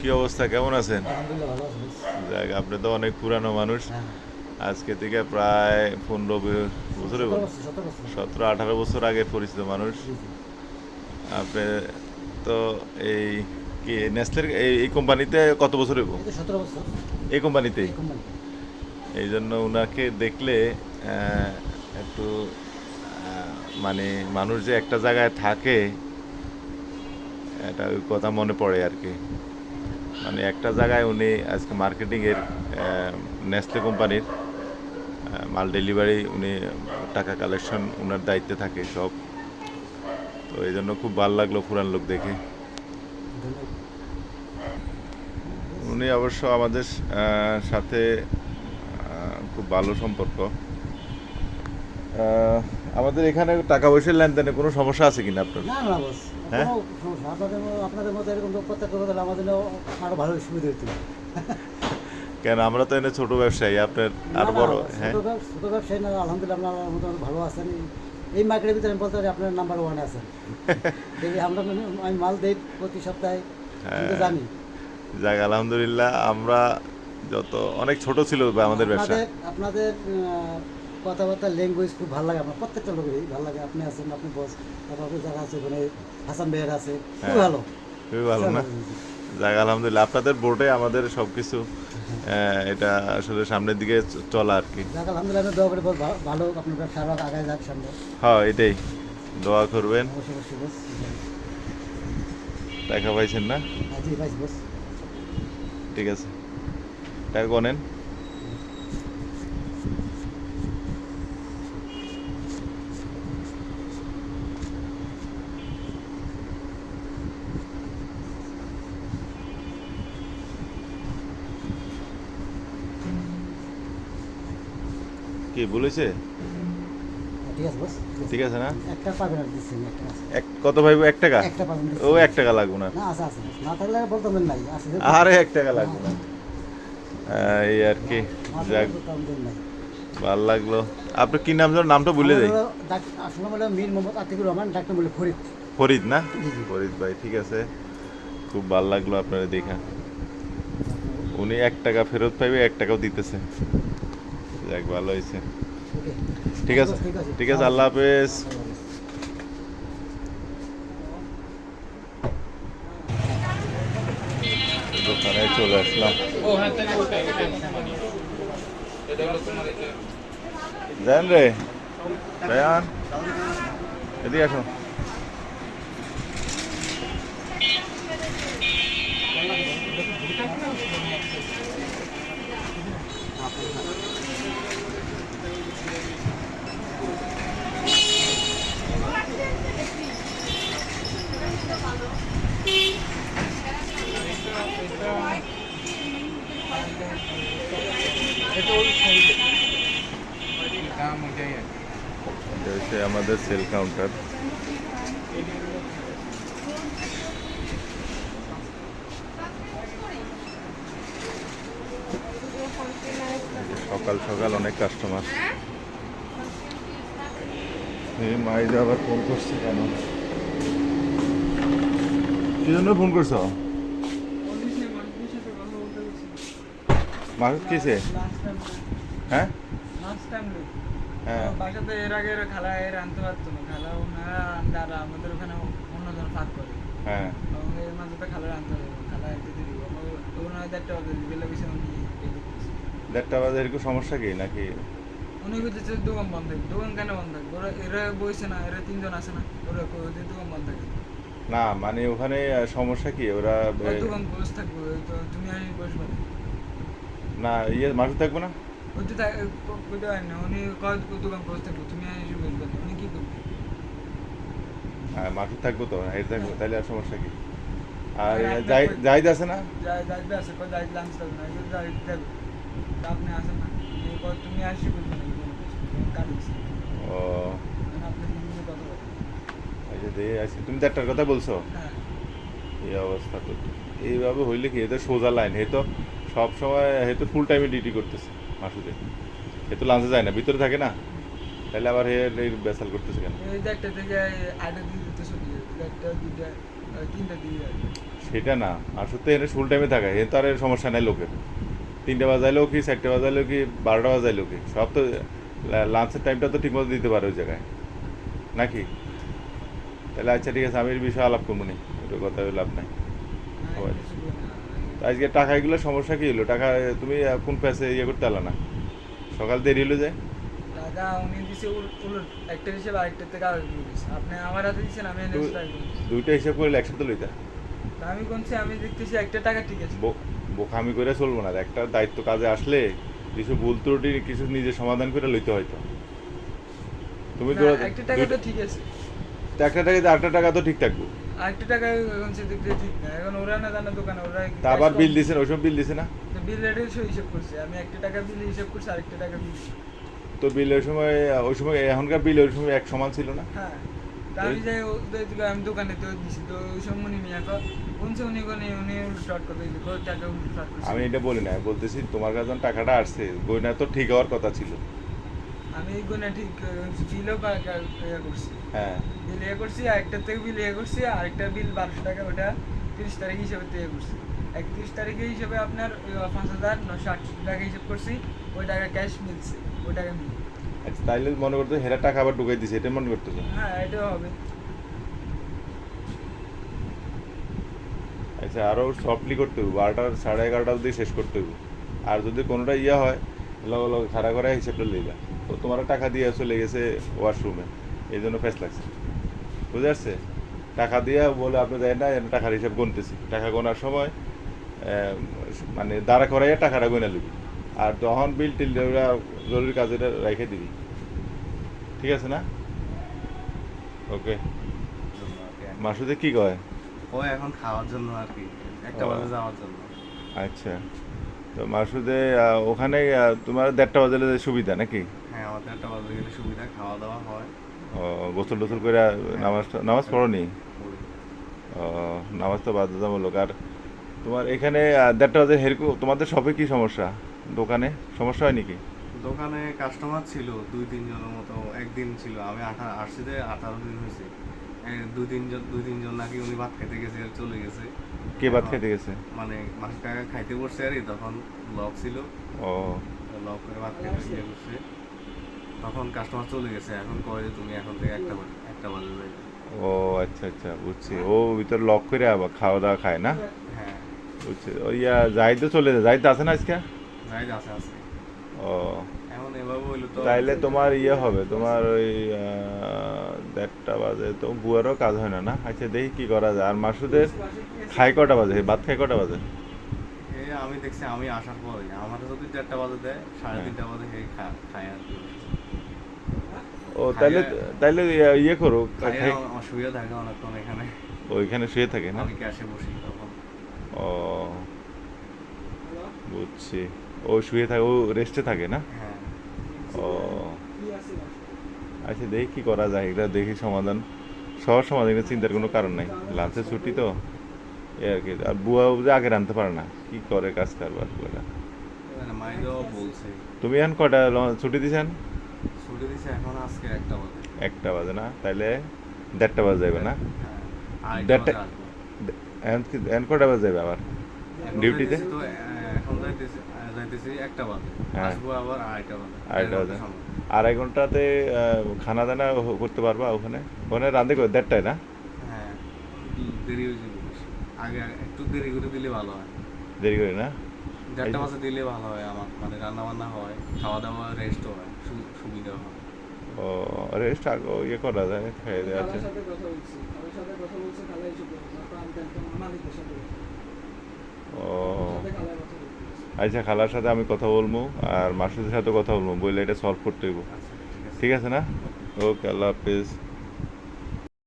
কি অবস্থা, কেমন আছেন? আলহামদুলিল্লাহ ভালো আছি। যাক, আপনি তো অনেক পুরানো মানুষ। হ্যাঁ, আজকে থেকে প্রায় 15 বছরে 17 বছর। 17-18 বছর আগে পরিচিত মানুষ জি, জি। আপনি। তো এই কি নেসলের এই এই কোম্পানিতে কত বছর হইব? এই তো 17 বছর এই কোম্পানিতেই। এই কোম্পানিতে। এই জন্য উনাকে দেখলে একটু মানে মানুষ যে একটা জায়গায় থাকে এটা ওই কথা মনে পড়ে আর কি। মানে একটা জায়গায় উনি আজকে মার্কেটিংয়ের নেসলে কোম্পানির মাল ডেলিভারি উনি টাকা কালেকশন ওনার দায়িত্বে থাকে সব। তো এই জন্য খুব ভালো লাগলো পুরান লোক দেখে। ধন্যবাদ। উনি অবশ্য আমাদের সাথে খুব ভালো সম্পর্ক। আমাদের এখানে টাকা পয়সার লেনদেনে কোনো সমস্যা আছে কিনা আপনার? না, না বস, হ্যাঁ, কোনো সমস্যা আপনাদের মতো এরকম প্রত্যেক কথা হলে আমাদের আরো ভালো সুবিধা হতো। কেন আমরা তো এনে ছোট ব্যবসায়ী, আপনার না, আরো না, বড়। হ্যাঁ, ছোট ব্যবসায়ী না, আলহামদুলিল্লাহ আপনার মতো ভালো আছেন। এই মার্কেটের ভিতরে আমি বলতে পারি আপনার নাম্বার ওয়ানে আছেন। দেখি আমি মাল দেই প্রতি সপ্তাহে, আমি তো হ্যাঁ, জানি। যাক আলহামদুলিল্লাহ। আমরা যত অনেক ছোট ছিল আমাদের ব্যবসা। আপনাদের আপনাদের কথাবার্তা ল্যাঙ্গুয়েজ খুব ভালো লাগে, আমার প্রত্যেকটা লোকেরই ভালো লাগে। আপনি আছেন, আপনি বস, তারপর আপনার যারা আছে ওখানে হাসান ভাইয়ের আছে, খুব হ্যাঁ, ভালো। খুবই ভালো না? যাক আলহামদুলিল্লাহ, আপনাদের বোর্ডে আমাদের সব কিছু এটা আসলে সামনের দিকে চলা আর কি। যাক আলহামদুলিল্লাহ, আমি দোয়া করি বস, ভালো আপনার ব্যবসা আরও আগায় যাক সামনে। হ্যাঁ, এটাই দোয়া করবেন। অবশ্যই অবশ্যই বস। টাকা পাইছেন না? জি ভাই বস। ঠিক আছে, টাকা গনেন। কি বলেছে? ঠিক আছে বস, ঠিক আছে না? একটা পাবেন আর দিচ্ছেন, একটা আছে। কত ভাইব? 1 টাকা? একটা পাবেন ও, দিচ্ছেন। 1 টাকা লাগবো না। না, আছে আছে বস, না থাকলে আর বলতাম নাই, আছে যে। আরে 1 টাকা লাগবো না। এই আর কি। না থাকলে যাক, বলতাম নাই। ভাল লাগলো। আপনার কি নাম যেন? নামটা ভুলে আমার যাই। হলো আসলে হলো মীর মোহাম্মদ আতিকুর রহমান, ডাক্তার বলে ফরিদ। ফরিদ না? জি, জি। ফরিদ ভাই, ঠিক আছে। খুব ভাল লাগলো আপনার দেখা। উনি 1 টাকা ফেরত পাইবে, 1 টাকাও দিতেছে। যাক, ভালো হয়েছে। ওকে। ঠিক আছে, ঠিক আছে। ঠিক আছে, আল্লাহ হাফেজ। আল্লাহ হাফেজ। দোকানে চলে আসলাম। ও হ্যাঁ, তাহলে ওটাই এটা হলো তোমার এই যে দেন রে রায়ান, এদিকে আসো। এটা ওই সাইডে দাম ওইটাই আর কি। এটা হচ্ছে আমাদের সেল কাউন্টার। সকাল সকাল অনেক কাস্টমার। এই মাইজা আবার ফোন করছে কেন? কি জন্য ফোন করছো? মাসুদ কিসে? হ্যাঁ, হ্যাঁ, বাসাতে এর আগে এরা খালা এর আনতে পারতো না, খালা ওনারা আনতে আমাদের ওখানে অন্যজন ফাঁক করে। হ্যাঁ। এবং এর মাঝে তো খালার আনতে হবে, খালা একটু দেরি ওনার 1:30 বাজে বেলা বেশি উনি রেডি করছে। 1:30 বাজে এরকম সমস্যা কি নাকি? উনি বলতেছে দোকান বন্ধ থাকবে। দোকান কেন বন্ধ থাকবে? ওরা এরা বইছে না, এরা 3 জন আছে না, ওরা ওদের দোকান বন্ধ থাকে। না মানে ওখানে সমস্যা কি ওরা ওর দোকান বসে থাকবে, তো তুমি আমি বসবো না। না মাসুদ থাকবো না? ওই তো কইতে পারেন না, উনি কয় দোকান বসে থাকবে, তুমি আমি বসবো না, উনি কি করবে? হ্যাঁ, মাসুদ থাকবো তো, হেড থাকবো, তাহলে আর সমস্যা কি? আর জাহিদ আছে না? যাইতে আছে, কয় যাইতে লাঞ্চ থাকবে না, যাইতে থাকবে। তা আপনি আসেন না, তুমি আসি বলবো না, কাজ আছে। ও, আপনি নিজে কথা বলেন। এই যে দিয়ে আছে, তুমি 1:30টার কথা বলছো? হ্যাঁ, এই অবস্থা তো, এইভাবে হইলে কি এদের সোজা লাইন? হে তো সব সময় হে তো ফুল টাইমে ডিউটি করতেছে মাসুদে। হে তো লাঞ্চে যায় না, ভিতরে থাকে না, তাহলে আবার হে এই বেসাল করতেছে কেন? এই যে একটা থেকে 8টা দিয়ে দিতে শুনি, 1টা 2টা 3টা দিয়ে যায়। সেটা না, আসলে তো এনে ফুল টাইমে থাকে, এ তো আর এর সমস্যা নাই লোকের। 3টে বাজাইলেও কি, 4টে বাজাইলেও কি, 12টা বাজাইলেও কি, সব তো লাঞ্চের টাইমটা তো ঠিকমতো দিতে পারে ওই জায়গায়, নাকি? তাহলে আচ্ছা ঠিক আছে, আমি এই বিষয়ে আলাপ করবো নি, ওটা কথা বলে লাভ নাই। আমি কিছু বলি না। তো আজকে টাকা এগুলো সমস্যা কি হলো? টাকা তুমি কোন প্যাসে ইয়ে করতে পারলো না? সকাল দেরি হলো যায়। টাকা উনি দিছে উলট একটা হিসেবে আরেকটার থেকে আগে দিয়ে দিছে। আপনি আমার হাতে দিচ্ছেন, আমি এনে তো- ট্রাই করছি। দুইটা হিসাব করলে একসাথে লইতা। তা আমি কোনছি, আমি দেখতেছি একটা টাকা ঠিক আছে। বোকামি করে চলবো না, একটা দায়িত্ব কাজে আসলে কিছু ভুল ত্রুটি কিছু নিজে সমাধান করে লইতে হয়তো। তুমি না, তো একটা টাকা তো ঠিক আছে, একটা টাকা দিয়ে আরেকটা টাকা তো ঠিক থাকবো। আরেকটা টাকা এখন সে দেখতে ঠিক না। এখন ওরা না জানা দোকানে, ওরা তা আবার বিল দিছে না, ওইসব বিল দিছে না? বিল রেটের হিসাব করছে। আমি একটা টাকা বিল হিসাব করছি, আরেকটা টাকা বিল। তো বিল ওই সময় এখনকার বিল ওই সময় এক সমান ছিল না? হ্যাঁ, তা আমি যাই ওদের দিল, আমি দোকানে তো দিছি, তো ওই সময় উনি নিয়ে কোনছে উনি উনি শর্ট করে দিয়েছে, কত টাকা উনি শর্ট করছে। আমি এটা বলি না, আমি বলতেছি তোমার কাছে যখন টাকাটা আসছে গয়না তো ঠিক হওয়ার কথা ছিল। আমি গোনা ঠিক বিলও করছি, হ্যাঁ, বিল করছি, আরেকটার থেকে বিল করছি, আরেকটা বিল 1200 টাকা, ওটা 30 তারিখ হিসেবে করছি। 31 তারিখে হিসেবে আপনার 5,908 টাকা হিসেব করছি, ওই টাকা ক্যাশ মিলছে, ওই টাকা মিল। আচ্ছা তাইলে মনে করতো হেরা টাকা আবার ঢুকাই দিছে, এটা মনে করতেছো? হ্যাঁ, এটাও হবে। আচ্ছা আরও সফটলি করতে হবে, 12টা 11:30 অবধি শেষ করতে হবে। আর যদি কোনোটা ইয়ে হয় লগে লগে খাড়া করে হিসেবটা লইবা। তো তোমার টাকা দিয়ে চলে গেছে ওয়াশরুমে, এই জন্য ফেস লাগছে, বুঝে আসছে? টাকা দিয়ে বলে আপনি দেয় না, আমি টাকার হিসাব গুনতেছি, টাকা গোনার সময় মানে দাঁড়া করাইয়া টাকাটা গুনে নিবি। আর যখন বিল টিল ওরা জরুরি কাজে রেখে দিবি, ঠিক আছে না? ওকে। মাসুদে কি কয়? ও এখন খাওয়ার জন্য আর কি, একটা ও। বাজে যাওয়ার জন্য। আচ্ছা, তো মাসুদে ওখানে তোমার 1:30 বাজালে সুবিধা নাকি? হ্যাঁ, আমাদের একটা বাজে গেলে সুবিধা, খাওয়া দাওয়া হয়। ও, গোসল টোসল করে নামাজ পড়নি? ওই ও, নামাজ তো বাধ্যতামূলক। আর তোমার এখানে 1:30 বাজে তোমাদের শপে কি সমস্যা? দোকানে সমস্যা হয় নাকি? দোকানে কাস্টমার ছিল 2-3 জনের মতো, একদিন ছিল। আমি আসছি যে 18 দিন হয়েছে। 2-3 জন নাকি উনি ভাত খেতে গেছে, চলে গেছে। কে ভাত এখন খেতে গেছে? মানে মাসের টাকা খাইতে বসছে আর কি, তখন লক ছিল, ও, লক করে ভাত খেতে গিয়ে বসছে। তখন কাস্টমার চলে গেছে, এখন কয় যে তুমি এখন থেকে একটা বাজে যাইবে। ও আচ্ছা আচ্ছা, বুঝছি। ও ভিতরে লক করে আবার খাওয়া দাওয়া খায় না? হ্যাঁ, বুঝছি। ওই জাহিদ তো চলে যায়, জাহিদ আছে না আজকে? যাই আছে আছে। ও, এখন এভাবে হইলো তো। তাইলে তোমার হবে, তোমার ওই 1:30 বাজে তো বুয়ারও কাজ হয় না না? আচ্ছা দেখি কি করা যায়। আর মাসুদের খাই কটা বাজে, ভাত খাই কটা বাজে? আমি দেখছি আমি আসার পরে আমার যদি 1:30 বাজে দেয়, 3:30 বাজে খায় আর কি। ও, তাইলে তাইলে ইয়ে করো, খাইয়ে আমার শুয়ে থাকে অনেকক্ষণ এখানে, ওইখানে শুয়ে থাকে না? আমি ক্যাশে বসি তখন। ও, বুঝছি। ও শুয়ে থাকে, ও রেস্টে থাকে না? হ্যাঁ, ও আচ্ছা, দেখি কি করা যায়, এটা দেখি সমাধান, সহজ সমাধান, এটা চিন্তার কোনো কারণ নাই। লাঞ্চের ছুটি তো, এই আর কি। আর বুয়া যে আগে রানতে পারে না, কি করে কাজ কারবার করে। মাইদও বলছে তুমি এখন কটা ছুটি দিছেন? ছুটি দিছে এখন আজকে 1টা বাজে। 1টা বাজে না? তাইলে 1:30 বাজে যাবে না? হ্যাঁ, 2:30 দেড়টা- বাজে আসবো। এখন কটা বাজে যাবে আবার এখন ডিউটিতে? যাইতেছি তো, এখন যাইতেছি 1টা বাজে, হ্যাঁ। আসবো আবার 2:30 বাজে। 2:30 বাজে। 1 সময়। 2.5 ঘন্টাতে খানা দানা করতে পারবা ওখানে? ওখানে রাঁধে 1:30টায় না? হ্যাঁ, দেরি হয়ে যাবে বেশি। আগে একটু দেরি করে দিলে ভালো হয়। দেরি করে না? 1:30 বাজে দিলে ভালো হয় আমার, মানে রান্না বান্না হয়, খাওয়া দাওয়া, রেস্টও হয়, সুবিধা হয়। ও, রেস্ট আগে ইয়ে করা যায়, খেয়ে দেওয়া আছে। খালার সাথে কথা বলছি, খালা এসে বলছে, আমি জানতাম না, মালিকের সাথে ও খালার কথা বলছি। আচ্ছা, খালার সাথে আমি কথা বলবো, আর মাসুদের সাথে কথা বলবো, বললে এটা সলভ করতে হইব। আচ্ছা, ঠিক আছে। ঠিক আছে না? ওকে, আল্লাহ হাফিজ।